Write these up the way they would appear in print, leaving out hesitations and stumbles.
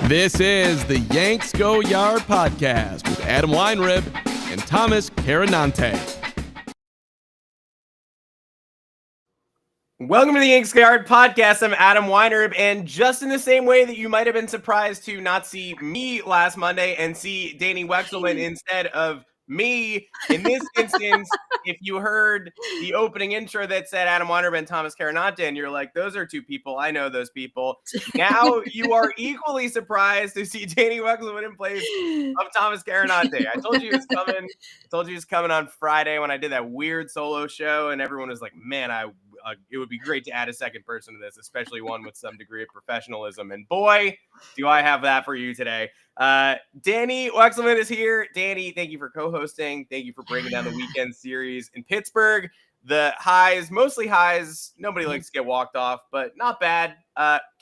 This is the Yanks Go Yard podcast with Adam Weinrib and Thomas Carinante. Welcome to the Yanks Go Yard podcast. I'm Adam Weinrib, and just in the same way that you might have been surprised to not see me last Monday and see Dani Wexelman instead of me, in this instance, if you heard the opening intro that said Adam Weinrib and Thomas Carinante, and you're like, those are two people, I know those people. Now you are equally surprised to see Dani Wexelman in place of Thomas Carinante. I told you he was coming. I told you he was coming on Friday when I did that weird solo show, and everyone was like, man, it would be great to add a second person to this, especially one with some degree of professionalism. And boy, do I have that for you today. Dani Wexelman is here. Dani, thank you for co-hosting. Thank you for breaking down the weekend series in Pittsburgh. The highs, mostly highs. Nobody likes to get walked off, but not bad.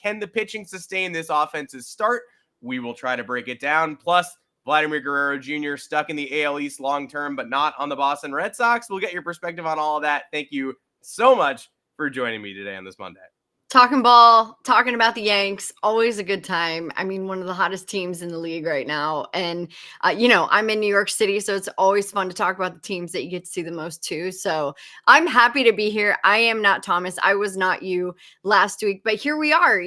Can the pitching sustain this offense's start? We will try to break it down. Plus, Vlad Jr. stuck in the AL East long-term, but not on the Boston Red Sox. We'll get your perspective on all of that. Thank you so much for joining me today on this Monday. Talking ball, talking about the Yanks, always a good time. I mean, one of the hottest teams in the league right now. And, I'm in New York City, so it's always fun to talk about the teams that you get to see the most too. So I'm happy to be here. I am not Thomas. I was not you last week, but here we are.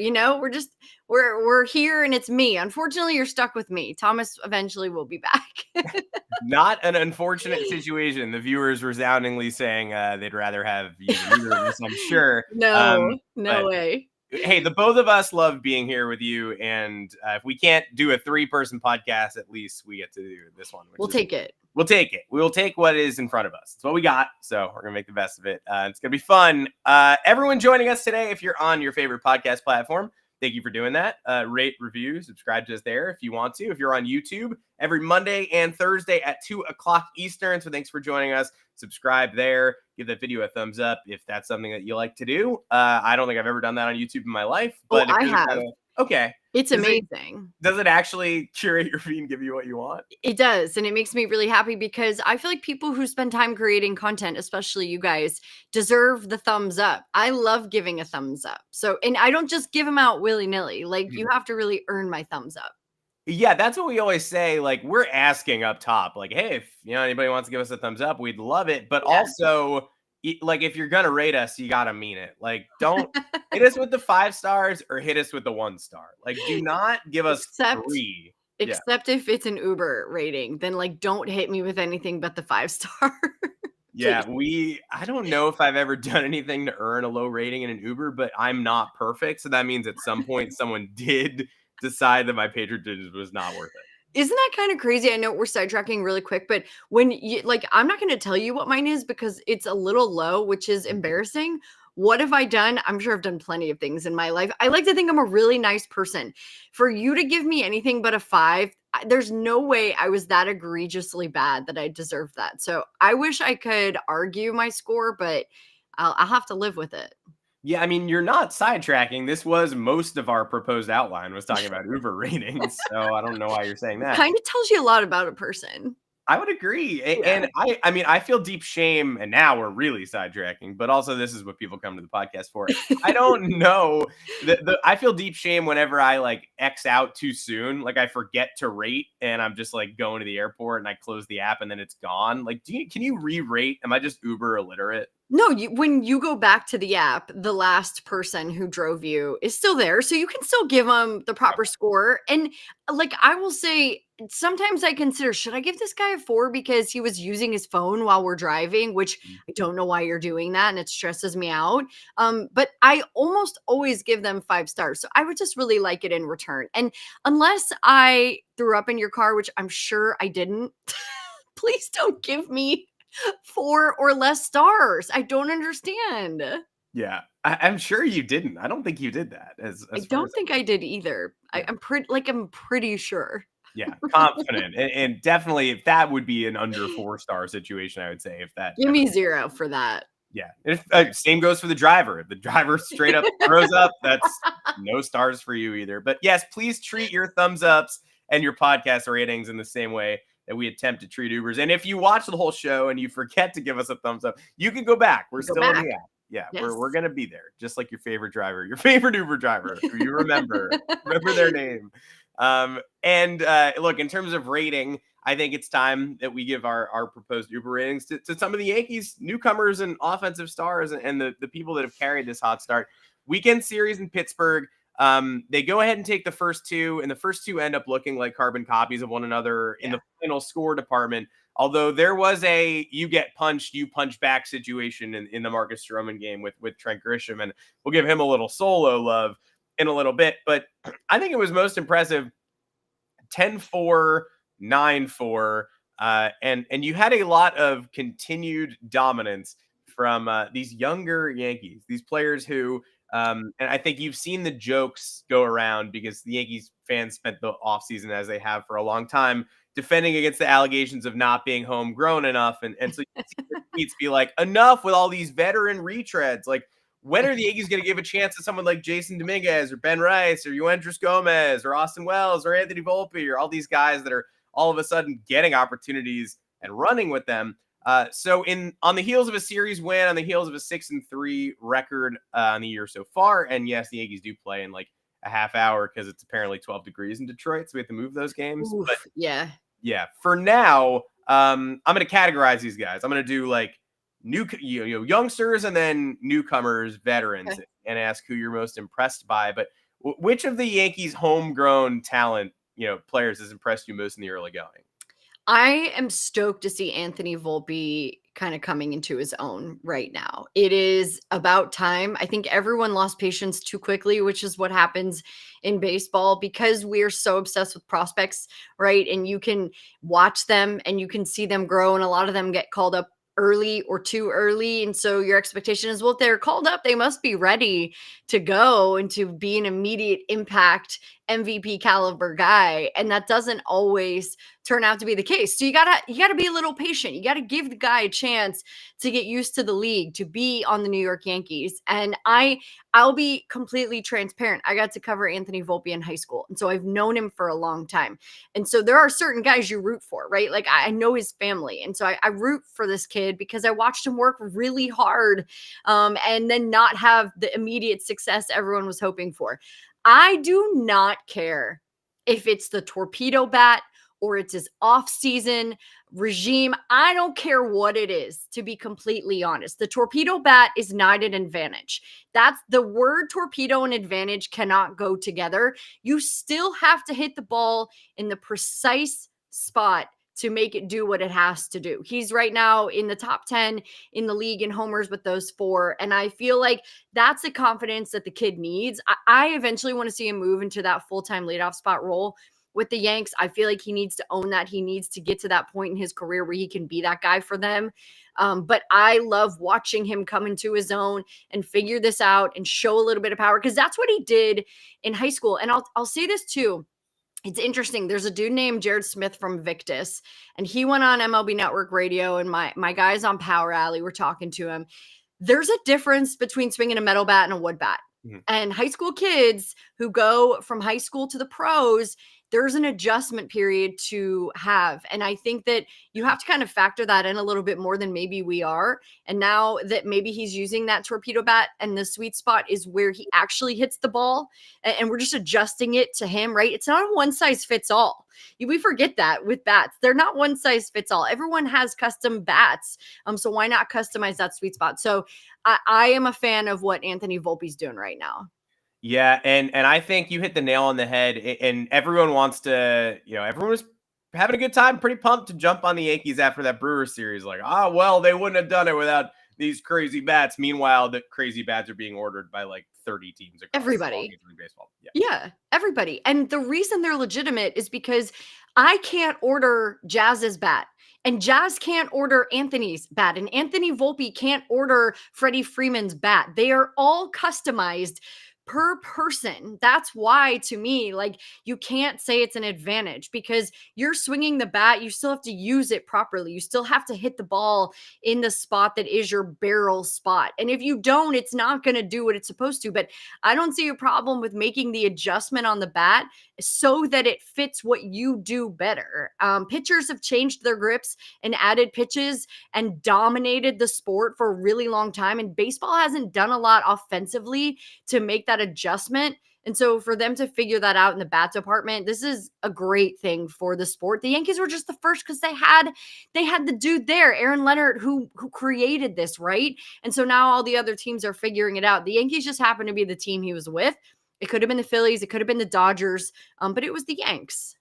We're here and it's me. Unfortunately, you're stuck with me. Thomas eventually will be back. Not an unfortunate situation. The viewers resoundingly saying they'd rather have either of us, I'm sure. No way. Hey, the both of us love being here with you. And if we can't do a 3-person podcast, at least we get to do this one. We'll take it. We'll take it. We will take what is in front of us. It's what we got. So we're going to make the best of it. It's going to be fun. Everyone joining us today, if you're on your favorite podcast platform, thank you for doing that. Rate, review, subscribe to us there if you want to. If you're on YouTube, every Monday and Thursday at 2:00 Eastern. So thanks for joining us. Subscribe there. Give that video a thumbs up if that's something that you like to do. I don't think I've ever done that on YouTube in my life. But I have. Okay. It's amazing. Does it actually curate your feed and give you what you want? It does. And it makes me really happy because I feel like people who spend time creating content, especially you guys, deserve the thumbs up. I love giving a thumbs up. So, and I don't just give them out willy-nilly. Like, you have to really earn my thumbs up. Yeah, that's what we always say. Like, we're asking up top, like, hey, if anybody wants to give us a thumbs up, we'd love it. But also, like, if you're gonna rate us, you gotta mean it. Like, don't hit us with the 5 stars or hit us with the 1 star. Like, do not give us 3. Except if it's an Uber rating, then like don't hit me with anything but the 5 star. Yeah, I don't know if I've ever done anything to earn a low rating in an Uber, but I'm not perfect. So that means at some point someone did decide that my patronage was not worth it. Isn't that kind of crazy? I know we're sidetracking really quick, but when you I'm not going to tell you what mine is because it's a little low, which is embarrassing. What have I done? I'm sure I've done plenty of things in my life. I like to think I'm a really nice person. For you to give me anything but a 5, there's no way I was that egregiously bad that I deserved that. So I wish I could argue my score, but I'll have to live with it. Yeah, I mean, you're not sidetracking. This was most of our proposed outline was talking about Uber ratings. So I don't know why you're saying that. Kind of tells you a lot about a person. I would agree. And I mean, I feel deep shame, and now we're really sidetracking, but also this is what people come to the podcast for. I don't know. I feel deep shame whenever I like X out too soon. Like I forget to rate and I'm just like going to the airport and I close the app and then it's gone. Like, can you re-rate? Am I just Uber illiterate? No, when you go back to the app, the last person who drove you is still there. So you can still give them the proper score. And like, I will say, sometimes I consider, should I give this guy a 4 because he was using his phone while we're driving, which I don't know why you're doing that. And it stresses me out. But I almost always give them 5 stars. So I would just really like it in return. And unless I threw up in your car, which I'm sure I didn't, please don't give me 4 or less stars. I don't understand. Yeah, I'm sure you didn't. I don't think you did that. I don't think I did either. Yeah. I'm pretty sure. Yeah, confident. and definitely if that would be an under 4-star situation, I would say if that. Give me 0 for that. Yeah. Same goes for the driver. If the driver straight up throws up, that's no stars for you either. But yes, please treat your thumbs ups and your podcast ratings in the same way that we attempt to treat Ubers. And if you watch the whole show and you forget to give us a thumbs up, you can go back. We're still in the app. Yeah, yes. we're going to be there, just like your favorite driver, your favorite Uber driver, who you remember their name. Look, in terms of rating, I think it's time that we give our proposed Uber ratings to some of the Yankees newcomers and offensive stars and the people that have carried this hot start. Weekend series in Pittsburgh. They go ahead and take the first two, and the first two end up looking like carbon copies of one another in the final score department. Although there was a you get punched, you punch back situation in the Marcus Stroman game with Trent Grisham, and we'll give him a little solo love in a little bit. But I think it was most impressive 10-4, 9-4, and you had a lot of continued dominance from these younger Yankees, these players who, and I think you've seen the jokes go around because the Yankees fans spent the offseason, as they have for a long time, defending against the allegations of not being homegrown enough. And so you see the tweets be like, enough with all these veteran retreads. Like, when are the Yankees going to give a chance to someone like Jason Dominguez or Ben Rice or Yuendris Gomez or Austin Wells or Anthony Volpe or all these guys that are all of a sudden getting opportunities and running with them? So on the heels of a series win, on the heels of a 6-3 record on the year so far, and yes, the Yankees do play in like a half hour because it's apparently 12 degrees in Detroit, so we have to move those games. Oof, but yeah. For now, I'm going to categorize these guys. I'm going to do like youngsters and then newcomers, veterans, and ask who you're most impressed by. But which of the Yankees homegrown talent, players has impressed you most in the early going? I am stoked to see Anthony Volpe kind of coming into his own right now. It is about time. I think everyone lost patience too quickly, which is what happens in baseball because we're so obsessed with prospects, right? And you can watch them and you can see them grow, and a lot of them get called up early or too early. And so your expectation is, well, if they're called up, they must be ready to go and to be an immediate impact MVP caliber guy. And that doesn't always turn out to be the case. So you gotta be a little patient. You gotta give the guy a chance to get used to the league, to be on the New York Yankees. And I'll be completely transparent. I got to cover Anthony Volpe in high school. And so I've known him for a long time. And so there are certain guys you root for, right? Like I know his family. And so I root for this kid because I watched him work really hard and then not have the immediate success everyone was hoping for. I do not care if it's the torpedo bat or it's his off-season regime. I don't care what it is, to be completely honest. The torpedo bat is not an advantage. That's the word torpedo and advantage cannot go together. You still have to hit the ball in the precise spot to make it do what it has to do. He's right now in the top 10 in the league in homers with those 4. And I feel like that's the confidence that the kid needs. I eventually want to see him move into that full-time leadoff spot role with the Yanks. I feel like he needs to own that. He needs to get to that point in his career where he can be that guy for them. But I love watching him come into his own and figure this out and show a little bit of power, because that's what he did in high school. And I'll say this too. It's interesting. There's a dude named Jared Smith from Victus, and he went on MLB Network Radio, and my guys on Power Alley were talking to him. There's a difference between swinging a metal bat and a wood bat. Mm-hmm. And high school kids who go from high school to the pros, there's an adjustment period to have. And I think that you have to kind of factor that in a little bit more than maybe we are. And now that maybe he's using that torpedo bat and the sweet spot is where he actually hits the ball, and we're just adjusting it to him, right? It's not a one size fits all. We forget that with bats. They're not one size fits all. Everyone has custom bats. So why not customize that sweet spot? So I am a fan of what Anthony Volpe's doing right now. Yeah, and I think you hit the nail on the head, and everyone wants to, everyone was having a good time, pretty pumped to jump on the Yankees after that Brewers series. Like, well, they wouldn't have done it without these crazy bats. Meanwhile, the crazy bats are being ordered by like 30 teams across everybody. Baseball. Yeah, everybody. And the reason they're legitimate is because I can't order Jazz's bat. And Jazz can't order Anthony's bat. And Anthony Volpe can't order Freddie Freeman's bat. They are all customized per person. That's why, to me, like, you can't say it's an advantage, because you're swinging the bat. You still have to use it properly. You still have to hit the ball in the spot that is your barrel spot. And if you don't, it's not going to do what it's supposed to. But I don't see a problem with making the adjustment on the bat so that it fits what you do better. Pitchers have changed their grips and added pitches and dominated the sport for a really long time. And baseball hasn't done a lot offensively to make that adjustment And so for them to figure that out in the bat department, this is a great thing for the sport. The Yankees were just the first because they had the dude there, Aaron Leonard, who created this, right? And so now all the other teams are figuring it out. The Yankees just happened to be the team he was with. It could have been the Phillies, it could have been the Dodgers, but it was the Yanks.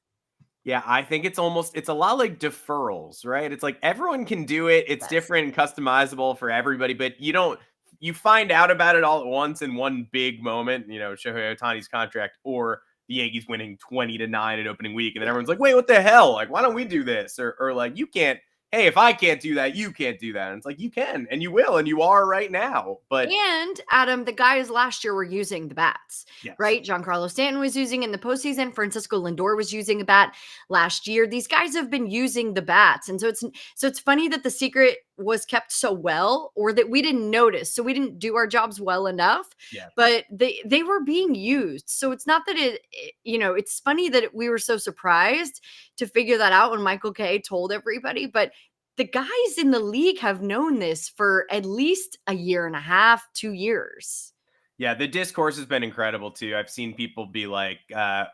Yeah, I think it's a lot like deferrals, right? It's like everyone can do it. It's different and customizable for everybody, but you find out about it all at once in one big moment, Shohei Ohtani's contract or the Yankees winning 20-9 in opening week. And then everyone's like, wait, what the hell? Like, why don't we do this? Or like, you can't, hey, if I can't do that, you can't do that. And it's like, you can, and you will, and you are right now. And Adam, the guys last year were using the bats, yes. Right? Giancarlo Stanton was using in the postseason. Francisco Lindor was using a bat last year. These guys have been using the bats. And so it's funny that the secret was kept so well, or that we didn't notice. So we didn't do our jobs well enough, but they were being used. So it's not that it's funny that we were so surprised to figure that out when Michael Kay told everybody, but the guys in the league have known this for at least a year and a half, 2 years. Yeah, the discourse has been incredible too. I've seen people be like,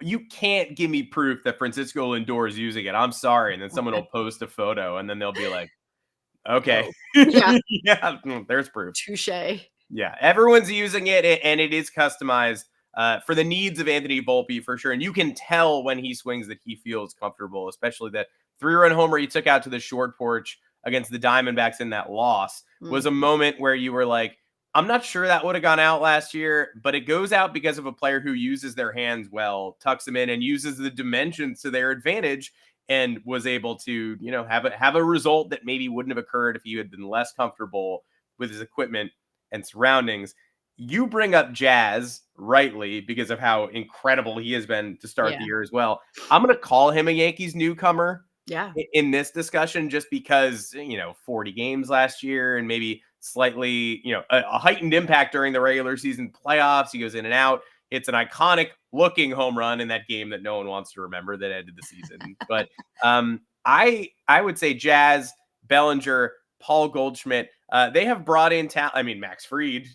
you can't give me proof that Francisco Lindor is using it. I'm sorry. And then someone will post a photo and then they'll be like, okay. Yeah. Yeah, there's proof. Touché. Yeah, everyone's using it, and it is customized for the needs of Anthony Volpe for sure. And you can tell when he swings that he feels comfortable, especially that 3-run homer he took out to the short porch against the Diamondbacks in that loss was a moment where you were like, I'm not sure that would have gone out last year, but it goes out because of a player who uses their hands well, tucks them in, and uses the dimensions to their advantage, and was able to, have a result that maybe wouldn't have occurred if he had been less comfortable with his equipment and surroundings. You bring up Jazz rightly because of how incredible he has been to start the year as well. I'm going to call him a Yankees newcomer in this discussion just because, 40 games last year and maybe slightly, a heightened impact during the regular season playoffs. He goes in and out. It's an iconic looking home run in that game that no one wants to remember that ended the season. But I would say Jazz, Bellinger, Paul Goldschmidt, they have brought in talent. I mean, Max Fried,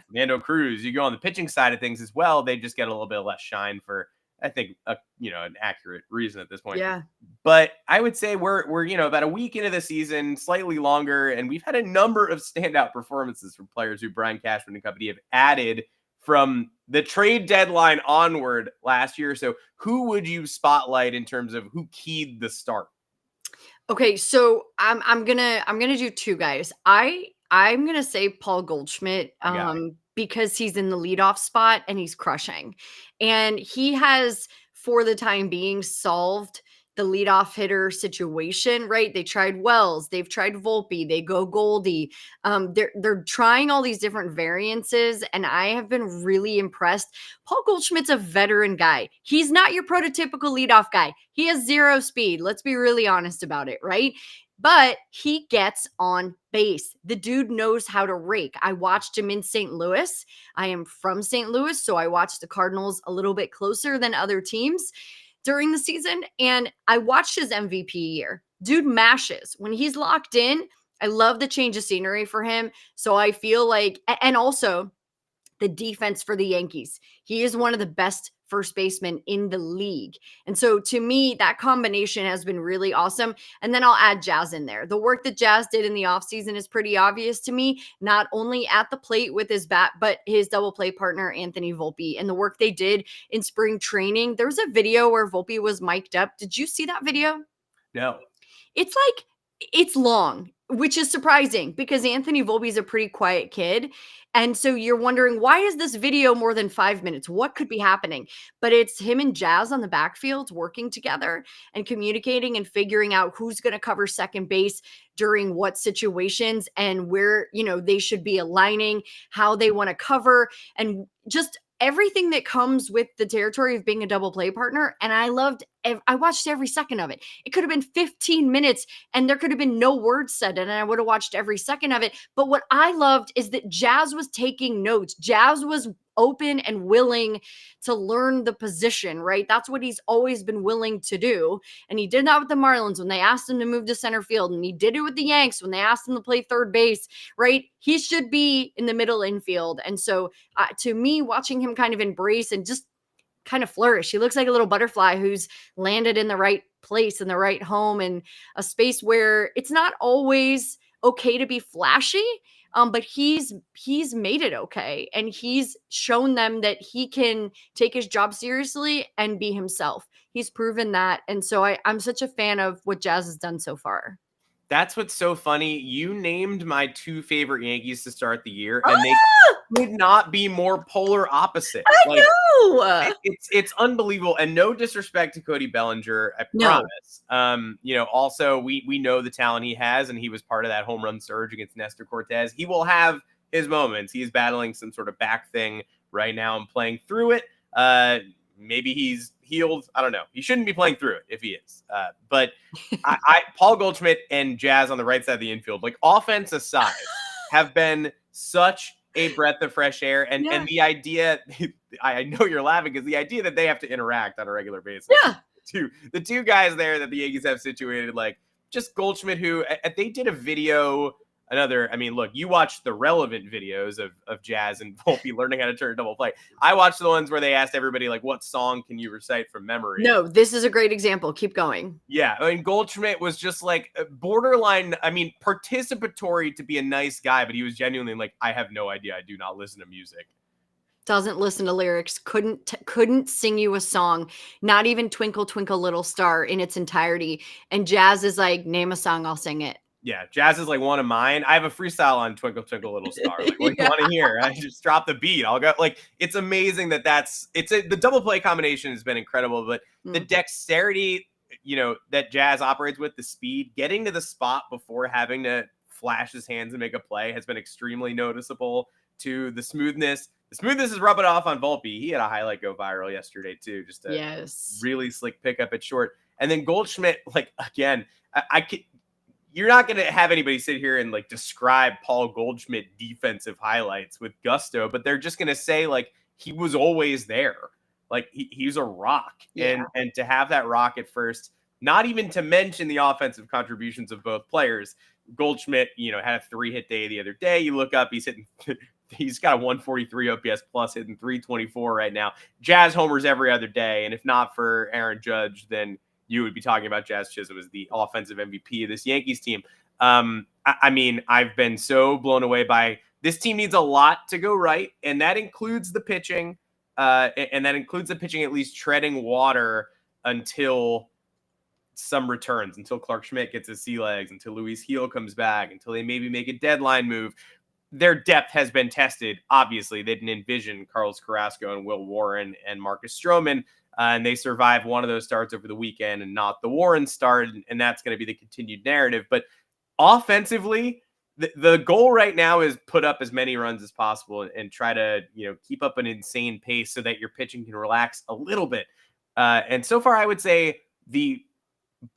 Fernando Cruz, you go on the pitching side of things as well. They just get a little bit less shine for, I think, an accurate reason at this point. Yeah. But I would say we're about a week into the season, slightly longer, and we've had a number of standout performances from players who Brian Cashman and company have added from the trade deadline onward last year. So who would you spotlight in terms of who keyed the start? Okay, so I'm gonna do two guys. I'm gonna say Paul Goldschmidt because he's in the leadoff spot and he's crushing, and he has, for the time being, solved the leadoff hitter situation, right? They tried Wells, they've tried Volpe, they go Goldie. They're trying all these different variances, and I have been really impressed. Paul Goldschmidt's a veteran guy. He's not your prototypical leadoff guy. He has zero speed. Let's be really honest about it, right? But he gets on base. The dude knows how to rake. I watched him in St. Louis. I am from St. Louis, so I watched the Cardinals a little bit closer than other teams during the season, and I watched his MVP year. Dude mashes. When he's locked in, I love the change of scenery for him. So I feel like, and also the defense for the Yankees. He is one of the best first basemen in the league. And so to me, that combination has been really awesome. And then I'll add Jazz in there. The work that Jazz did in the offseason is pretty obvious to me, not only at the plate with his bat, but his double play partner, Anthony Volpe, and the work they did in spring training. There was a video where Volpe was mic'd up. Did you see that video? No. It's long, which is surprising because Anthony Volpe is a pretty quiet kid. And so you're wondering, why is this video more than 5 minutes? What could be happening? But it's him and Jazz on the backfield working together and communicating and figuring out who's going to cover second base during what situations and where, they should be aligning, how they want to cover, and just everything that comes with the territory of being a double play partner. And I watched every second of it. It could have been 15 minutes and there could have been no words said, and I would have watched every second of it. But what I loved is that Jazz was taking notes. Jazz was open and willing to learn the position, right? That's what he's always been willing to do. And he did that with the Marlins when they asked him to move to center field. And he did it with the Yanks when they asked him to play third base, right? He should be in the middle infield. And so to me, watching him kind of embrace and just kind of flourish. He looks like a little butterfly who's landed in the right place, in the right home, and a space where it's not always okay to be flashy. But he's made it okay, and he's shown them that he can take his job seriously and be himself. He's proven that, and so I'm such a fan of what Jazz has done so far. That's what's so funny. You named my 2 favorite Yankees to start the year, and they could not be more polar opposite. I know. It's unbelievable, and no disrespect to Cody Bellinger, I No. promise. Also we know the talent he has, and he was part of that home run surge against Nestor Cortes. He will have his moments. He's battling some sort of back thing right now and playing through it. Maybe he's healed. I don't know. He shouldn't be playing through it if he is. But Paul Goldschmidt and Jazz on the right side of the infield, like offense aside, have been such a breath of fresh air. And the idea, I know you're laughing, because the idea that they have to interact on a regular basis. Yeah. The two guys there that the Yankees have situated, like just Goldschmidt, who they did a video. Look, you watched the relevant videos of Jazz and Volpe learning how to turn double play. I watched the ones where they asked everybody, like, what song can you recite from memory? No, this is a great example. Keep going. Yeah. Goldschmidt was just like borderline, participatory to be a nice guy, but he was genuinely like, I have no idea. I do not listen to music. Doesn't listen to lyrics, couldn't sing you a song, not even Twinkle Twinkle Little Star in its entirety. And Jazz is like, name a song, I'll sing it. Yeah, Jazz is like one of mine. I have a freestyle on Twinkle Twinkle Little Star. Like, what do you want to hear? I just drop the beat. I'll go. Like, it's amazing the double play combination has been incredible, but the dexterity, that Jazz operates with, the speed, getting to the spot before having to flash his hands and make a play has been extremely noticeable. To the smoothness. The smoothness is rubbing off on Volpe. He had a highlight go viral yesterday too. Just a really slick pickup at short. And then Goldschmidt, like, again, you're not going to have anybody sit here and like describe Paul Goldschmidt defensive highlights with gusto, but they're just going to say like he was always there. Like he's a rock. And to have that rock at first, not even to mention the offensive contributions of both players. Goldschmidt, had a 3-hit day the other day. You look up, he's got a 143 OPS plus, hitting 324 right now. Jazz homers every other day. And if not for Aaron Judge, then you would be talking about Jazz Chisholm as the offensive MVP of this Yankees team. I've been so blown away by this team. Needs a lot to go right, and that includes the pitching, and that includes the pitching at least treading water until some returns, until Clarke Schmidt gets his sea legs, until Luis Gil comes back, until they maybe make a deadline move. Their depth has been tested. Obviously, they didn't envision Carlos Carrasco and Will Warren and Marcus Stroman. And they survived one of those starts over the weekend and not the Warren start. And that's going to be the continued narrative. But offensively, the goal right now is put up as many runs as possible and try to, keep up an insane pace so that your pitching can relax a little bit. And so far, I would say the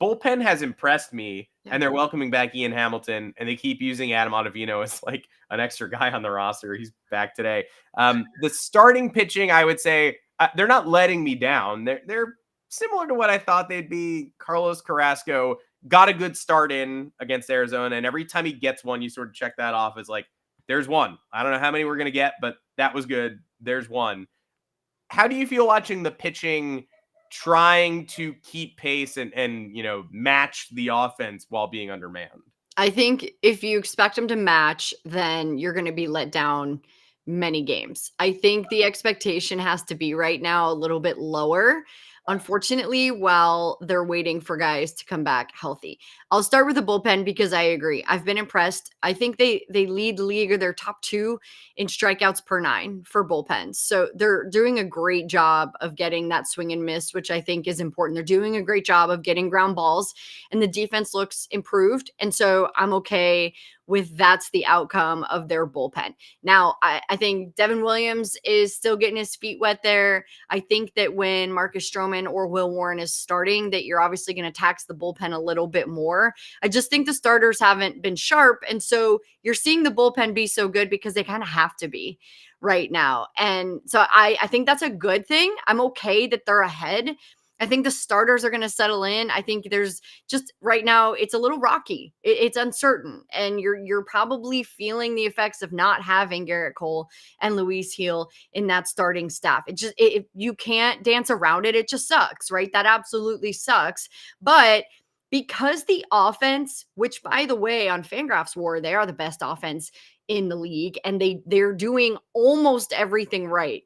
bullpen has impressed me, and they're welcoming back Ian Hamilton, and they keep using Adam Ottavino as like an extra guy on the roster. He's back today. The starting pitching, I would say, they're not letting me down. They're similar to what I thought they'd be. Carlos Carrasco got a good start in against Arizona, and every time he gets one, you sort of check that off as like, there's one. I don't know how many we're going to get, but that was good. There's one. How do you feel watching the pitching trying to keep pace and match the offense while being undermanned? I think if you expect them to match, then you're going to be let down many games. I think the expectation has to be right now a little bit lower, unfortunately, while they're waiting for guys to come back healthy. I'll start with the bullpen because I agree. I've been impressed. I think they lead the league, or they're top 2 in strikeouts per 9 for bullpens. So they're doing a great job of getting that swing and miss, which I think is important. They're doing a great job of getting ground balls, and the defense looks improved. And so I'm okay with that's the outcome of their bullpen. Now, I think Devin Williams is still getting his feet wet there. I think that when Marcus Stroman or Will Warren is starting, that you're obviously going to tax the bullpen a little bit more. I just think the starters haven't been sharp. And so you're seeing the bullpen be so good because they kind of have to be right now. And so I think that's a good thing. I'm okay that they're ahead. I think the starters are going to settle in. I think there's just right now it's a little rocky. It's uncertain, and you're probably feeling the effects of not having Garrett Cole and Luis Heel in that starting staff. If you can't dance around it, it just sucks, right? That absolutely sucks. But because the offense, which by the way, on Fangraphs War, they are the best offense in the league, and they're doing almost everything right.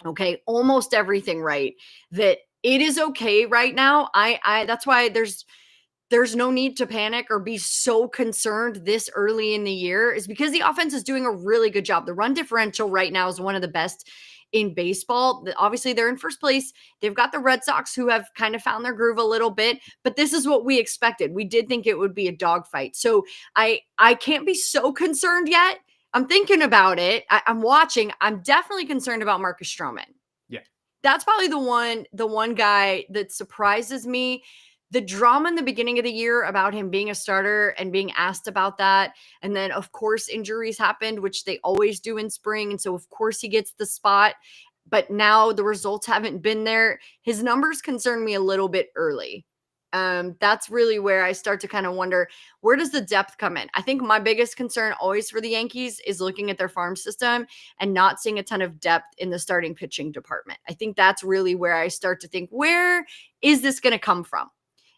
Okay, almost everything right. That it is okay right now. I that's why there's no need to panic or be so concerned this early in the year, is because the offense is doing a really good job. The run differential right now is one of the best in baseball. Obviously, they're in first place. They've got the Red Sox, who have kind of found their groove a little bit, but this is what we expected. We did think it would be a dogfight. So I can't be so concerned yet. I'm thinking about it. I'm watching. I'm definitely concerned about Marcus Stroman. Yeah. That's probably the one guy that surprises me. The drama in the beginning of the year about him being a starter and being asked about that. And then, of course, injuries happened, which they always do in spring. And so, of course, he gets the spot. But now the results haven't been there. His numbers concern me a little bit early. That's really where I start to kind of wonder, where does the depth come in? I think my biggest concern always for the Yankees is looking at their farm system and not seeing a ton of depth in the starting pitching department. I think that's really where I start to think, where is this going to come from?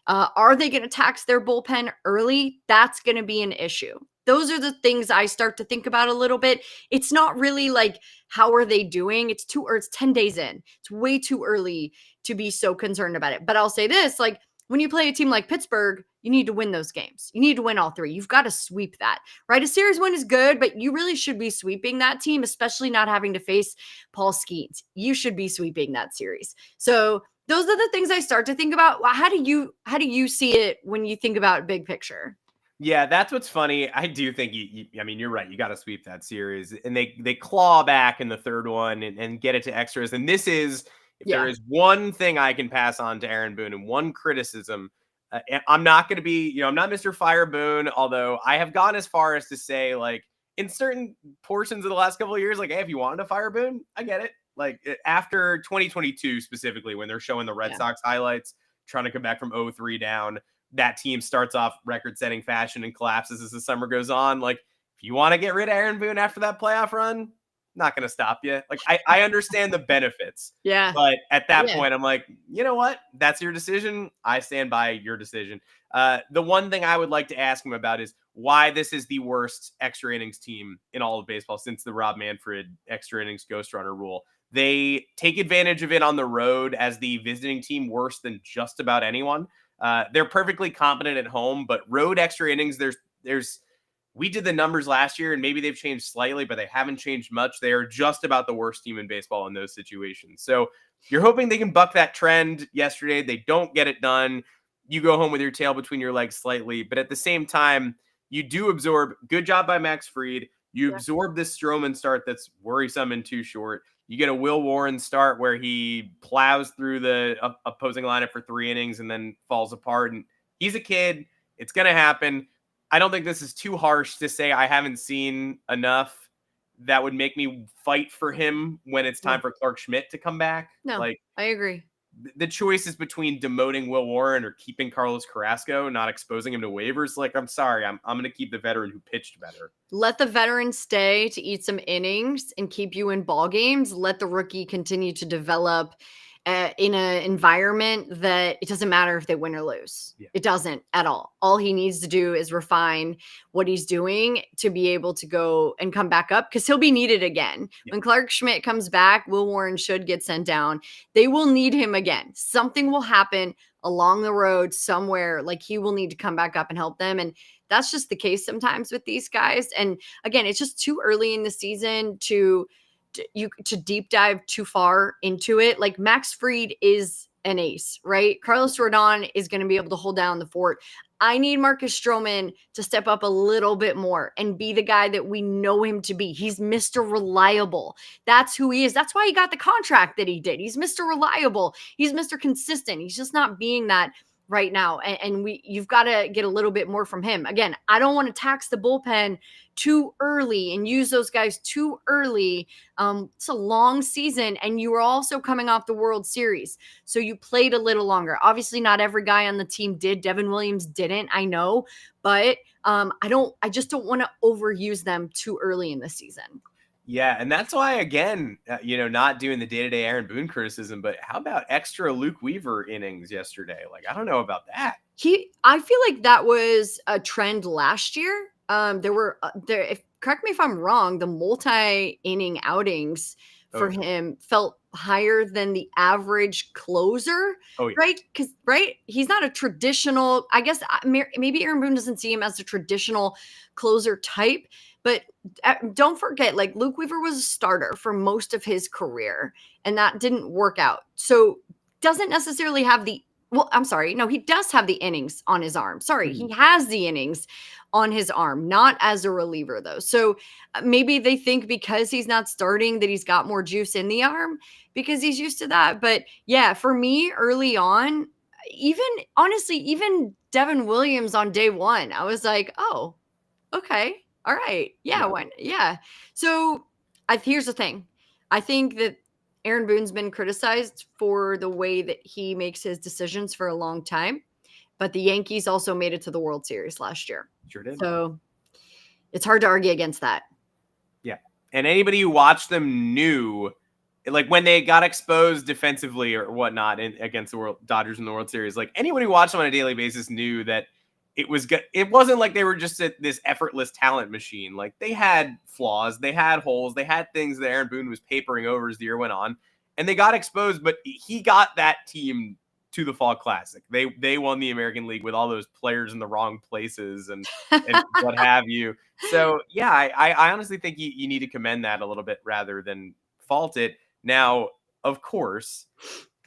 Are they going to tax their bullpen early? That's going to be an issue. Those are the things I start to think about a little bit. It's not really like, how are they doing? It's 10 days in. It's way too early to be so concerned about it. But I'll say this, like, when you play a team like Pittsburgh, you need to win those games. You need to win all three. You've got to sweep that, right? A series win is good, but you really should be sweeping that team, especially not having to face Paul Skeens. You should be sweeping that series. So those are the things I start to think about. How do you see it when you think about big picture? Yeah, that's what's funny. I do think I mean, you're right. You got to sweep that series, and they claw back in the third one and get it to extras. And this is, if there is one thing I can pass on to Aaron Boone and one criticism, I'm not going to be, I'm not Mr. Fire Boone, although I have gone as far as to say, like, in certain portions of the last couple of years, like, hey, if you wanted to fire Boone, I get it. Like, after 2022 specifically, when they're showing the Red Sox highlights, trying to come back from 0-3 down, that team starts off record-setting fashion and collapses as the summer goes on. Like, if you want to get rid of Aaron Boone after that playoff run, not going to stop you. Like, I understand the benefits. Yeah. But at that point, I'm like, you know what? That's your decision. I stand by your decision. The one thing I would like to ask him about is why this is the worst extra innings team in all of baseball since the Rob Manfred extra innings ghost runner rule. They take advantage of it on the road as the visiting team worse than just about anyone. They're perfectly competent at home, but road extra innings, we did the numbers last year and maybe they've changed slightly, but they haven't changed much. They are just about the worst team in baseball in those situations. So you're hoping they can buck that trend. Yesterday, they don't get it done. You go home with your tail between your legs slightly, but at the same time, you do absorb. Good job by Max Fried. You absorb this Stroman start that's worrisome and too short. You get a Will Warren start where he plows through the opposing lineup for 3 innings and then falls apart. And he's a kid. It's going to happen. I don't think this is too harsh to say I haven't seen enough that would make me fight for him when it's time for Clarke Schmidt to come back. No, like, I agree. The choice is between demoting Will Warren or keeping Carlos Carrasco, not exposing him to waivers. Like, I'm sorry, I'm going to keep the veteran who pitched better. Let the veteran stay to eat some innings and keep you in ball games. Let the rookie continue to develop in an environment that it doesn't matter if they win or lose. Yeah. It doesn't at all. All he needs to do is refine what he's doing to be able to go and come back up, because he'll be needed again. Yeah. When Clarke Schmidt comes back, Will Warren should get sent down. They will need him again. Something will happen along the road somewhere. Like, he will need to come back up and help them. And that's just the case sometimes with these guys. And again, it's just too early in the season to deep dive too far into it. Like, Max Fried is an ace, right? Carlos Rodon is going to be able to hold down the fort. I need Marcus Stroman to step up a little bit more and be the guy that we know him to be. He's Mr. Reliable. That's who he is. That's why he got the contract that he did. He's Mr. Reliable. He's Mr. Consistent. He's just not being that right now. And you've got to get a little bit more from him. Again, I don't want to tax the bullpen too early and use those guys too early. It's a long season, and you were also coming off the World Series. So you played a little longer. Obviously, not every guy on the team did. Devin Williams didn't, I know, but I just don't want to overuse them too early in the season. Yeah, and that's why, again, not doing the day-to-day Aaron Boone criticism, but how about extra Luke Weaver innings yesterday? Like, I don't know about that. I feel like that was a trend last year. Correct me if I'm wrong, the multi-inning outings for him felt higher than the average closer, right? Because he's not a traditional. I guess maybe Aaron Boone doesn't see him as a traditional closer type, but don't forget, like, Luke Weaver was a starter for most of his career, and that didn't work out. So doesn't necessarily have the. Well, I'm sorry. No, he does have the innings on his arm. Sorry, he has the innings on his arm, not as a reliever, though. So maybe they think because he's not starting that he's got more juice in the arm because he's used to that. But yeah, for me early on, even Devin Williams on day one, I was like, oh, okay. All right. Yeah. Yeah. So here's the thing. I think that Aaron Boone's been criticized for the way that he makes his decisions for a long time, but the Yankees also made it to the World Series last year. Sure did. So it's hard to argue against that. Yeah. And anybody who watched them knew, like, when they got exposed defensively or whatnot against the Dodgers in the World Series, like, anyone who watched them on a daily basis knew that it wasn't like they were just this effortless talent machine. Like, they had flaws, they had holes, they had things that Aaron Boone was papering over as the year went on, and they got exposed, but he got that team to the Fall Classic. They won the American League with all those players in the wrong places and what have you. So yeah, I honestly think you need to commend that a little bit rather than fault it. Now, of course,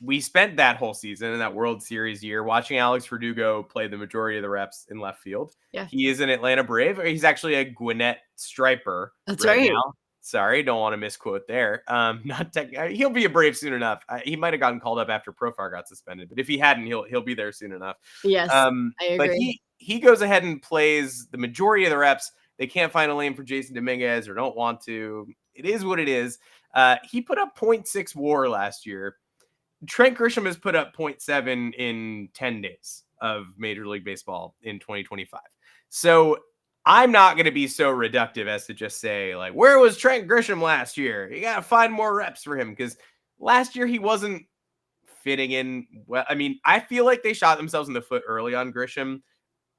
we spent that whole season in that World Series year watching Alex Verdugo play the majority of the reps in left field. Yeah. He is an Atlanta Brave. He's actually a Gwinnett Striper. That's right. Now. Sorry, don't want to misquote there. He'll be a Brave soon enough. He might have gotten called up after Profar got suspended, but if he hadn't, he'll be there soon enough. Yes, I agree. But he goes ahead and plays the majority of the reps. They can't find a lane for Jason Dominguez or don't want to. It is what it is. He put up 0.6 WAR last year. Trent Grisham has put up 0.7 in 10 days of Major League Baseball in 2025. So I'm not going to be so reductive as to just say, like, where was Trent Grisham last year? You got to find more reps for him because last year he wasn't fitting in. Well, I mean, I feel like they shot themselves in the foot early on Grisham.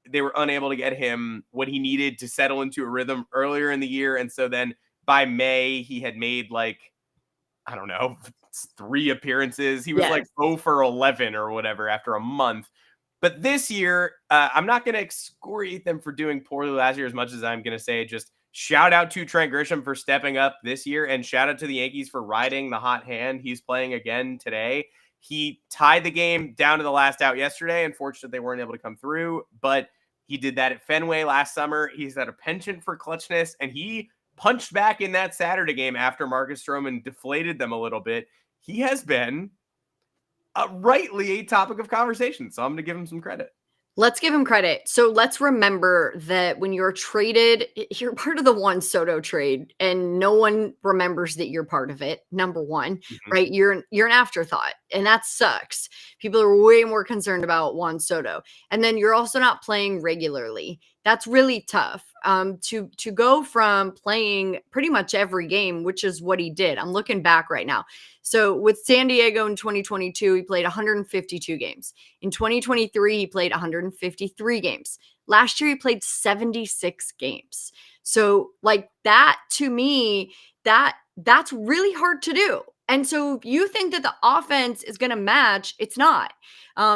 They were unable to get him what he needed to settle into a rhythm earlier in the year. And so then by May, he had made, like, I don't know, 3 appearances. He was like 0 for 11 or whatever after a month. But this year, I'm not going to excoriate them for doing poorly last year as much as I'm going to say just shout out to Trent Grisham for stepping up this year and shout out to the Yankees for riding the hot hand. He's playing again today. He tied the game down to the last out yesterday. Unfortunately, they weren't able to come through, but he did that at Fenway last summer. He's had a penchant for clutchness, and he punched back in that Saturday game after Marcus Stroman deflated them a little bit. He has been rightly a topic of conversation, so I'm going to give him some credit. Let's give him credit. So let's remember that when you're traded, you're part of the Juan Soto trade, and no one remembers that you're part of it. Number one, right? You're an afterthought, and that sucks. People are way more concerned about Juan Soto, and then you're also not playing regularly. That's really tough. To go from playing pretty much every game, which is what he did. I'm looking back right now. So with San Diego in 2022, he played 152 games. In 2023, he played 153 games. Last year, he played 76 games. So like that, to me, that's really hard to do. And so if you think that the offense is going to match, it's not.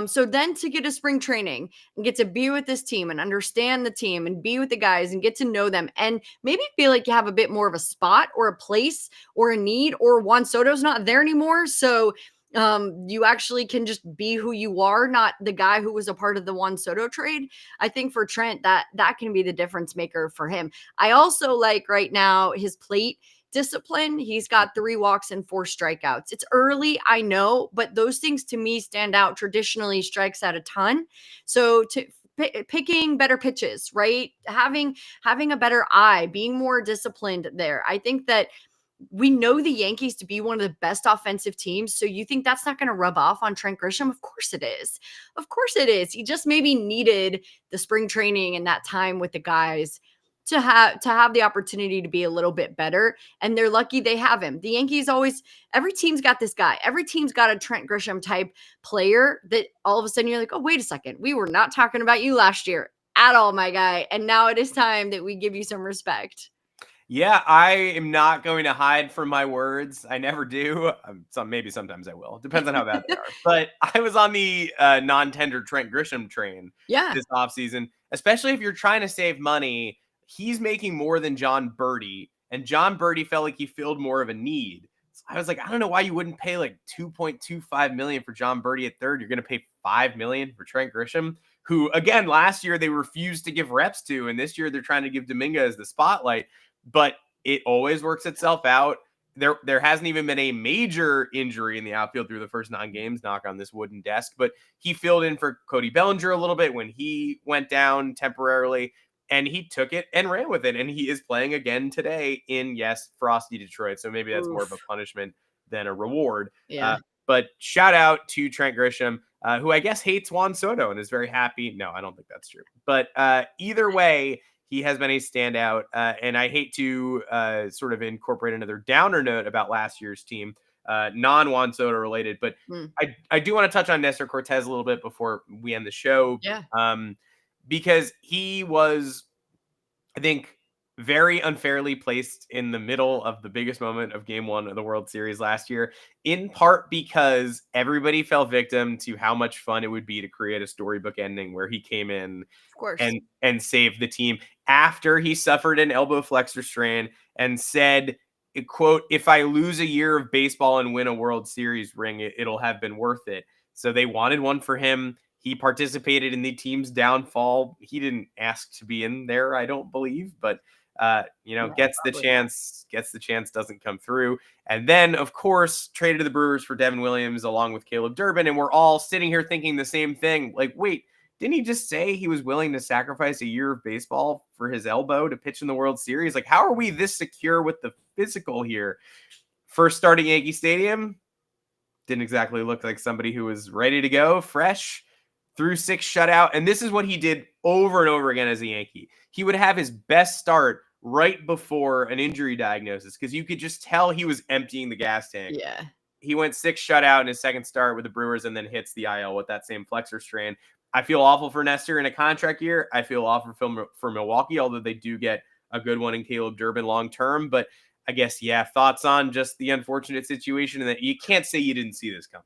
So then to get to spring training and get to be with this team and understand the team and be with the guys and get to know them and maybe feel like you have a bit more of a spot or a place or a need, or Juan Soto's not there anymore. So you actually can just be who you are, not the guy who was a part of the Juan Soto trade. I think for Trent, that can be the difference maker for him. I also like right now his plate discipline, he's got 3 walks and 4 strikeouts. It's early, I know, but those things to me stand out. Traditionally, strikes out a ton. So picking better pitches, right? Having a better eye, being more disciplined there. I think that we know the Yankees to be one of the best offensive teams. So you think that's not going to rub off on Trent Grisham? Of course it is. Of course it is. He just maybe needed the spring training and that time with the guys to have the opportunity to be a little bit better. And they're lucky they have him. The Yankees every team's got this guy. Every team's got a Trent Grisham type player that all of a sudden you're like, oh, wait a second. We were not talking about you last year at all, my guy. And now it is time that we give you some respect. Yeah, I am not going to hide from my words. I never do. Maybe sometimes I will. Depends on how bad they are. But I was on the non-tender Trent Grisham train this offseason, especially if you're trying to save money. He's making more than John Birdie, and John Birdie felt like he filled more of a need. So I was like, I don't know why you wouldn't pay like $2.25 million for John Birdie at third. You're going to pay $5 million for Trent Grisham, who, again, last year they refused to give reps to, and this year they're trying to give Dominguez the spotlight. But it always works itself out. There hasn't even been a major injury in the outfield through the first 9 games, knock on this wooden desk. But he filled in for Cody Bellinger a little bit when he went down temporarily, and he took it and ran with it. And he is playing again today in, yes, frosty Detroit. So maybe that's more of a punishment than a reward. Yeah. But shout out to Trent Grisham, who I guess hates Juan Soto and is very happy. No, I don't think that's true. But either way, he has been a standout, and I hate to sort of incorporate another downer note about last year's team, non-Juan Soto related, but I do want to touch on Nestor Cortes a little bit before we end the show, because he was, I think, very unfairly placed in the middle of the biggest moment of Game 1 of the World Series last year, in part because everybody fell victim to how much fun it would be to create a storybook ending where he came in of course, and saved the team after he suffered an elbow flexor strain and said, quote, "If I lose a year of baseball and win a World Series ring, it'll have been worth it." So they wanted one for him. He participated in the team's downfall. He didn't ask to be in there, I don't believe, but gets the chance, doesn't come through. And then, of course, traded to the Brewers for Devin Williams along with Caleb Durbin. And we're all sitting here thinking the same thing. Like, wait, didn't he just say he was willing to sacrifice a year of baseball for his elbow to pitch in the World Series? Like, how are we this secure with the physical here? First starting Yankee Stadium, didn't exactly look like somebody who was ready to go, fresh, threw 6 shutout. And this is what he did over and over again as a Yankee. He would have his best start right before an injury diagnosis because you could just tell he was emptying the gas tank. Yeah. He went 6 shutout in his second start with the Brewers and then hits the IL with that same flexor strain. I feel awful for Nestor in a contract year. I feel awful for Milwaukee, although they do get a good one in Caleb Durbin long term. But I guess, thoughts on just the unfortunate situation and that you can't say you didn't see this coming.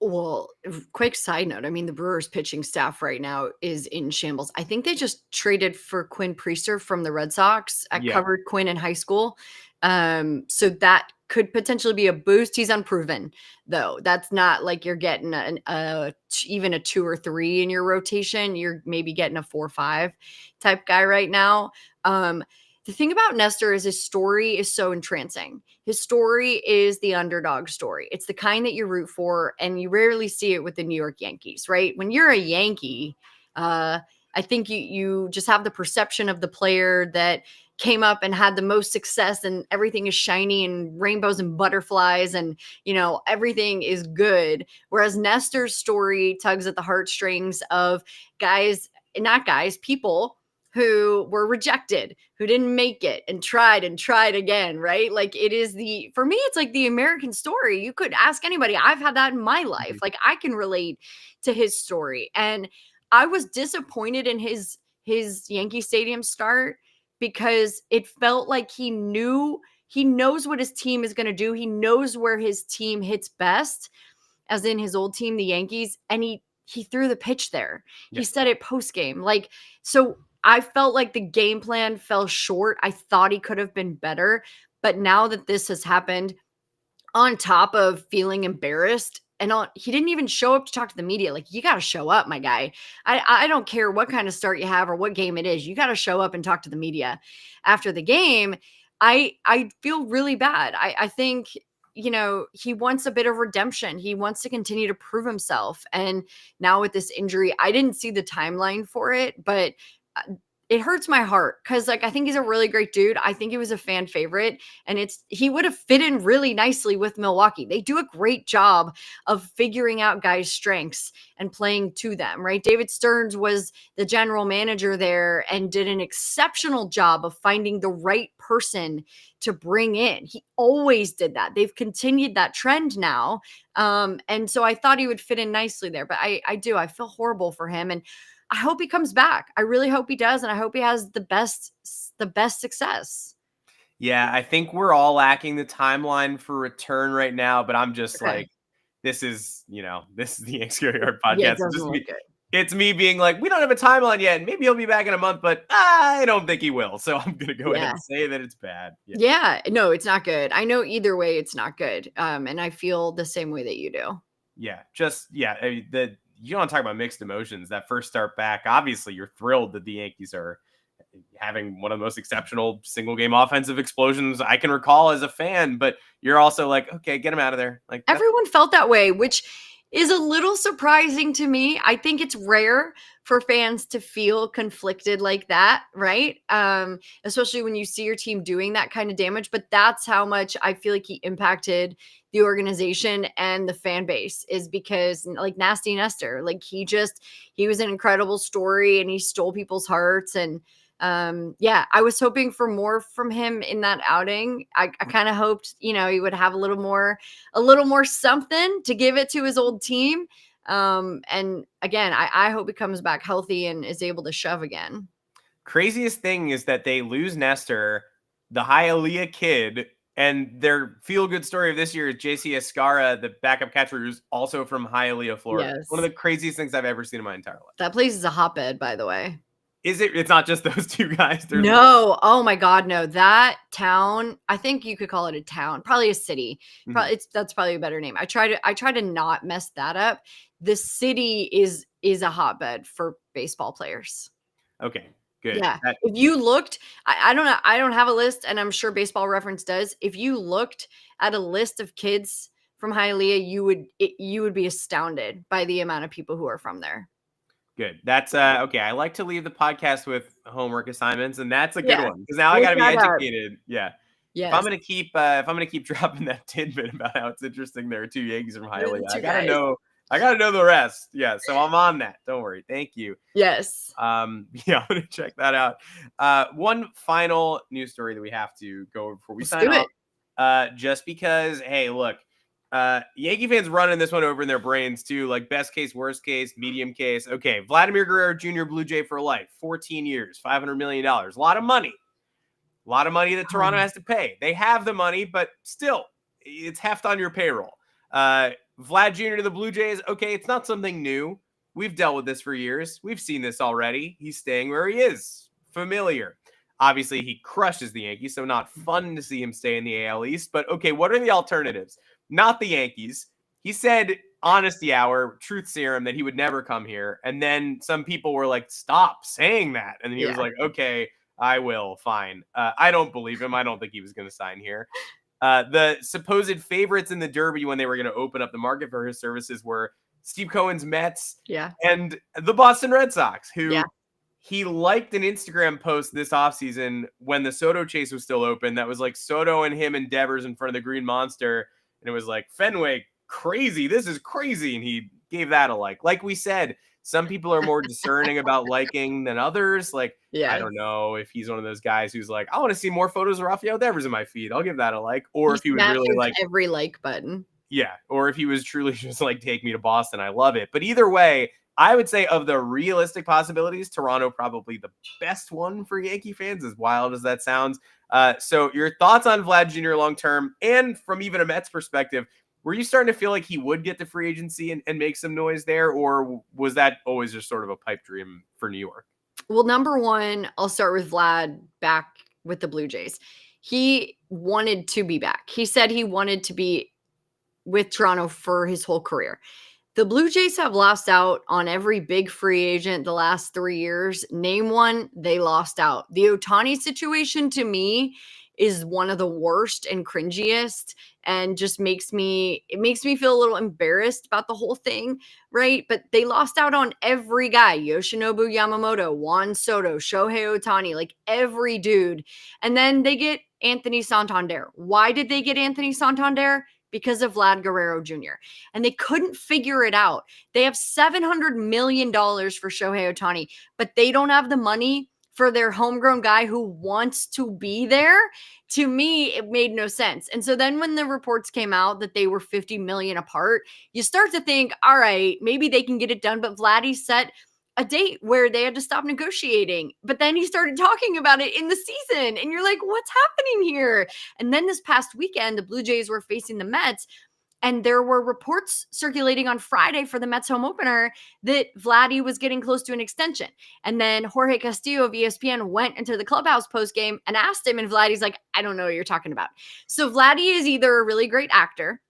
Well, quick side note. I mean, the Brewers pitching staff right now is in shambles. I think they just traded for Quinn Priester from the Red Sox. I covered Quinn in high school. So that could potentially be a boost. He's unproven, though. That's not like you're getting even a 2 or 3 in your rotation. You're maybe getting a 4 or 5 type guy right now. The thing about Nestor is his story is so entrancing. His story is the underdog story. It's the kind that you root for, and you rarely see it with the New York Yankees, right? When you're a Yankee, I think you just have the perception of the player that came up and had the most success and everything is shiny and rainbows and butterflies and, everything is good. Whereas Nestor's story tugs at the heartstrings of people who were rejected, who didn't make it and tried again, right? Like for me, it's like the American story. You could ask anybody. I've had that in my life. Like I can relate to his story. And I was disappointed in his Yankee Stadium start because it felt like he knows what his team is going to do. He knows where his team hits best, as in his old team, the Yankees. And he threw the pitch there. Yeah. He said it post game. So I felt like the game plan fell short. I thought he could have been better. But now that this has happened, on top of feeling embarrassed, he didn't even show up to talk to the media. Like, you got to show up, my guy. I don't care what kind of start you have or what game it is. You got to show up and talk to the media after the game. I feel really bad. I think, he wants a bit of redemption. He wants to continue to prove himself. And now with this injury, I didn't see the timeline for it, but it hurts my heart because, like, I think he's a really great dude. I think he was a fan favorite, and he would have fit in really nicely with Milwaukee. They do a great job of figuring out guys' strengths and playing to them, right? David Stearns was the general manager there and did an exceptional job of finding the right person to bring in. He always did that. They've continued that trend now. And so I thought he would fit in nicely there, but I feel horrible for him. And I hope he comes back. I really hope he does. And I hope he has the best success. Yeah, I think we're all lacking the timeline for return right now, but I'm just like, this is the Yanks Go Yard podcast. Yeah, it doesn't look good. It's me being like, we don't have a timeline yet, and maybe he'll be back in a month, but I don't think he will. So I'm going to go ahead and say that it's bad. Yeah, no, it's not good. I know either way it's not good. And I feel the same way that you do. Yeah, you don't talk about mixed emotions. That first start back, obviously you're thrilled that the Yankees are having one of the most exceptional single game offensive explosions I can recall as a fan, but you're also like, okay, get him out of there. Like, everyone felt that way, which is a little surprising to me. I think it's rare for fans to feel conflicted like that, right? Especially when you see your team doing that kind of damage, but that's how much I feel like he impacted the organization and the fan base, is because, like, Nasty Nestor, like, he was an incredible story and he stole people's hearts. And I was hoping for more from him in that outing. I kind of hoped, he would have a little more something to give it to his old team. And again, I hope he comes back healthy and is able to shove again. Craziest thing is that they lose Nestor, the Hialeah kid, and their feel-good story of this year is JC Escara, the backup catcher who's also from Hialeah, Florida. Yes. One of the craziest things I've ever seen in my entire life. That place is a hotbed, by the way. Is it? It's not just those two guys. No. Oh my God, no. That town, I think you could call it a town, probably a city. That's probably a better name. I try to not mess that up. The city is a hotbed for baseball players. Okay, good. Yeah. If you looked, I don't know, I don't have a list, and I'm sure Baseball Reference does. If you looked at a list of kids from Hialeah, you would be astounded by the amount of people who are from there. Good. That's okay. I like to leave the podcast with homework assignments, and that's a good one because now I got to be educated. Yeah. Yes. If I'm gonna keep dropping that tidbit about how it's interesting there are two Yankees from Hialeah, I gotta know the rest. Yeah. So I'm on that. Don't worry. Thank you. Yes. I'm gonna check that out. One final news story that we have to go over before we sign off. Just because, hey, look. Yankee fans running this one over in their brains too, like best case, worst case, medium case. Okay, Vladimir Guerrero Jr., Blue Jay for life, 14 years, $500 million. A lot of money that Toronto has to pay. They have the money, but still, it's heft on your payroll. Vlad Jr. to the Blue Jays, okay, it's not something new. We've dealt with this for years. We've seen this already. He's staying where he is. Familiar. Obviously, he crushes the Yankees, so not fun to see him stay in the AL East. But okay, what are the alternatives? Not the Yankees. He said, honesty hour, truth serum, that he would never come here. And then some people were like, stop saying that. And then he was like, okay, I will. Fine. I don't believe him. I don't think he was going to sign here. The supposed favorites in the Derby when they were going to open up the market for his services were Steve Cohen's Mets and the Boston Red Sox, who he liked an Instagram post this offseason when the Soto chase was still open. That was like Soto and him and Devers in front of the Green Monster. And it was like, Fenway, crazy. This is crazy. And he gave that a like. Like we said, some people are more discerning about liking than others. Like, I don't know if he's one of those guys who's like, I want to see more photos of Rafael Devers in my feed. I'll give that a like. Or if he was really like every like button. Yeah. Or if he was truly just like, take me to Boston. I love it. But either way, I would say of the realistic possibilities, Toronto probably the best one for Yankee fans, as wild as that sounds. So your thoughts on Vlad Jr. long-term, and from even a Mets perspective, were you starting to feel like he would get to free agency and make some noise there? Or was that always just sort of a pipe dream for New York? Well, number one, I'll start with Vlad back with the Blue Jays. He wanted to be back. He said he wanted to be with Toronto for his whole career. The Blue Jays have lost out on every big free agent the last 3 years. Name one, they lost out. The Ohtani situation, to me, is one of the worst and cringiest, and just makes me feel a little embarrassed about the whole thing, right? But they lost out on every guy: Yoshinobu Yamamoto, Juan Soto, Shohei Ohtani, like every dude. And then they get Anthony Santander. Why did they get Anthony Santander? Because of Vlad Guerrero Jr. And they couldn't figure it out. They have $700 million for Shohei Ohtani, but they don't have the money for their homegrown guy who wants to be there. To me, it made no sense. And so then when the reports came out that they were 50 million apart, you start to think, all right, maybe they can get it done. But Vladdy set a date where they had to stop negotiating. But then he started talking about it in the season. And you're like, what's happening here? And then this past weekend, the Blue Jays were facing the Mets. And there were reports circulating on Friday for the Mets home opener that Vladdy was getting close to an extension. And then Jorge Castillo of ESPN went into the clubhouse postgame and asked him, and Vladdy's like, I don't know what you're talking about. So Vladdy is either a really great actor,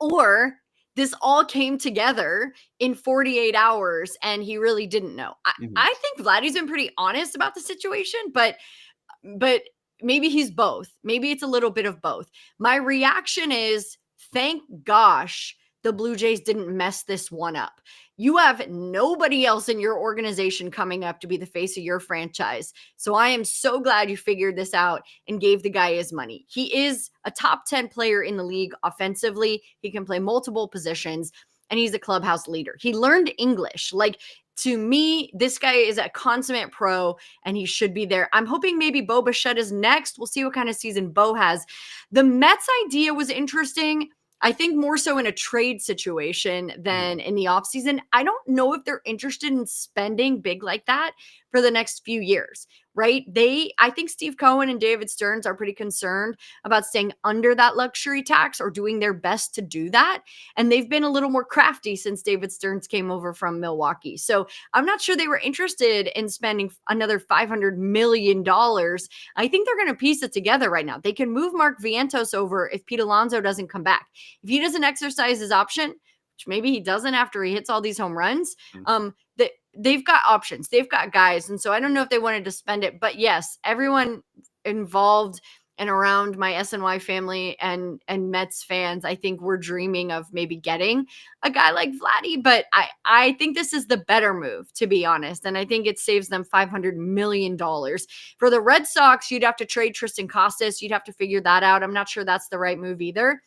or this all came together in 48 hours and he really didn't know. I think Vladdy's been pretty honest about the situation, but maybe he's both. Maybe it's a little bit of both. My reaction is, thank gosh the Blue Jays didn't mess this one up. You have nobody else in your organization coming up to be the face of your franchise. So I am so glad you figured this out and gave the guy his money. He is a top 10 player in the league offensively. He can play multiple positions, and he's a clubhouse leader. He learned English. Like, to me, this guy is a consummate pro, and he should be there. I'm hoping maybe Bo Bichette is next. We'll see what kind of season Bo has. The Mets idea was interesting. I think more so in a trade situation than in the offseason. I don't know if they're interested in spending big like that for the next few years, right? I think Steve Cohen and David Stearns are pretty concerned about staying under that luxury tax or doing their best to do that. And they've been a little more crafty since David Stearns came over from Milwaukee. So I'm not sure they were interested in spending another $500 million. I think they're going to piece it together right now. They can move Mark Vientos over if Pete Alonso doesn't come back. If he doesn't exercise his option, which maybe he doesn't after he hits all these home runs, they've got options. They've got guys. And so I don't know if they wanted to spend it. But yes, everyone involved and around my SNY family and Mets fans, I think we're dreaming of maybe getting a guy like Vladdy. But I think this is the better move, to be honest. And I think it saves them $500 million. For the Red Sox, you'd have to trade Tristan Costas. You'd have to figure that out. I'm not sure that's the right move either.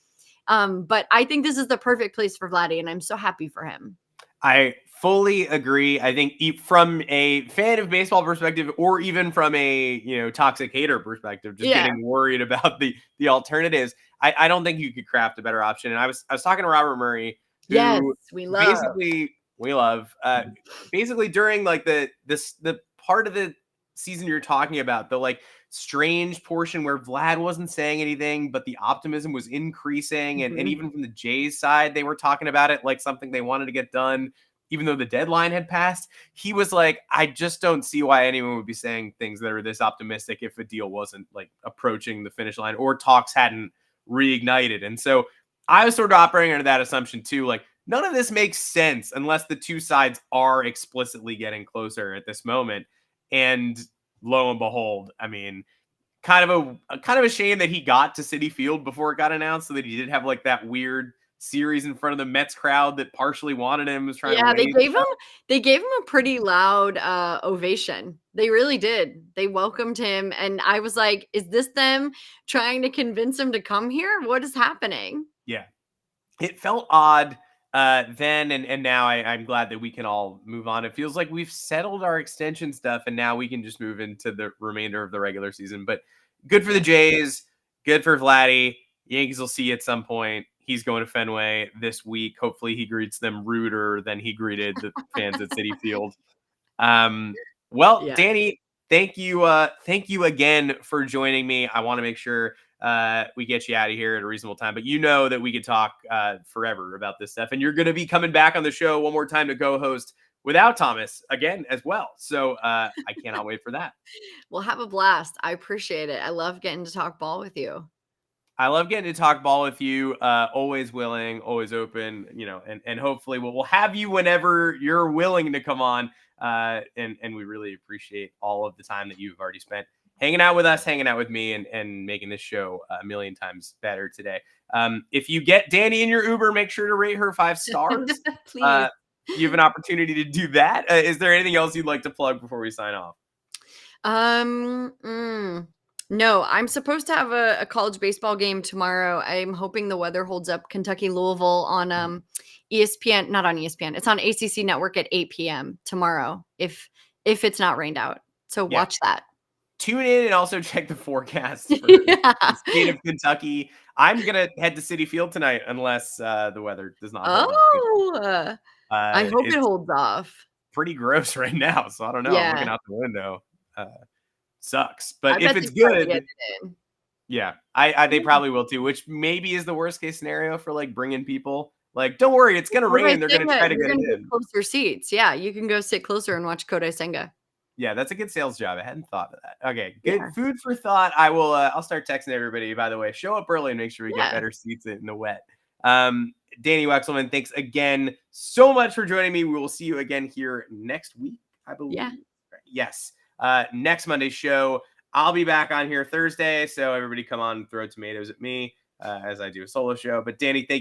But I think this is the perfect place for Vladdy, and I'm so happy for him. I fully agree. I think from a fan of baseball perspective, or even from a toxic hater perspective, just getting worried about the alternatives, I don't think you could craft a better option. And I was talking to Robert Murray, who we love basically during like the part of the season you're talking about, the like strange portion where Vlad wasn't saying anything, but the optimism was increasing. And even from the Jays side, they were talking about it like something they wanted to get done, even though the deadline had passed. He was like, I just don't see why anyone would be saying things that are this optimistic if a deal wasn't like approaching the finish line or talks hadn't reignited. And so I was sort of operating under that assumption too. Like, none of this makes sense unless the two sides are explicitly getting closer at this moment. And lo and behold, I mean, kind of a shame that he got to Citi Field before it got announced, so that he did have like that weird series in front of the Mets crowd that partially wanted him, was trying to they gave him a pretty loud ovation. They really did. They welcomed him, and I was like, is this them trying to convince him to come here? What is happening? Yeah, it felt odd then, and now I'm glad that we can all move on. It feels like we've settled our extension stuff, and now we can just move into the remainder of the regular season. But good for the Jays, good for Vladdy. Yankees will see at some point. He's going to Fenway this week. Hopefully he greets them ruder than he greeted the fans at Citi Field. Dani, thank you again for joining me. I want to make sure we get you out of here at a reasonable time, but you know that we could talk forever about this stuff, and you're going to be coming back on the show one more time to co-host without Thomas again as well. So I cannot wait for that. We'll have a blast. I appreciate it. I love getting to talk ball with you. I love getting to talk ball with you. Always willing, always open, and hopefully we'll have you whenever you're willing to come on. And we really appreciate all of the time that you've already spent hanging out with us, hanging out with me, and making this show a million times better today. If you get Dani in your Uber, make sure to rate her 5 stars. Please. You have an opportunity to do that. Is there anything else you'd like to plug before we sign off? No, I'm supposed to have a college baseball game tomorrow. I'm hoping the weather holds up. Kentucky Louisville on ESPN, not on ESPN. It's on ACC Network at 8 p.m. tomorrow if it's not rained out. So watch that. Tune in and also check the forecast for the state of Kentucky. I'm gonna head to Citi Field tonight unless the weather does not hold up. I hope it holds off. Pretty gross right now, so I don't know. I'm looking out the window. Sucks, but if it's good, they probably will too. Which maybe is the worst case scenario for like bringing people. Like, don't worry, it's gonna rain. They're gonna try to get it in. Closer seats, yeah. You can go sit closer and watch Kodai Senga. Yeah, that's a good sales job. I hadn't thought of that. Okay, good food for thought. I will. I'll start texting everybody. By the way, show up early and make sure we get better seats in the wet. Dani Wexelman, thanks again so much for joining me. We will see you again here next week, I believe. Yeah. Yes. Next Monday's show. I'll be back on here Thursday, so everybody come on and throw tomatoes at me as I do a solo show. But Dani, thank you.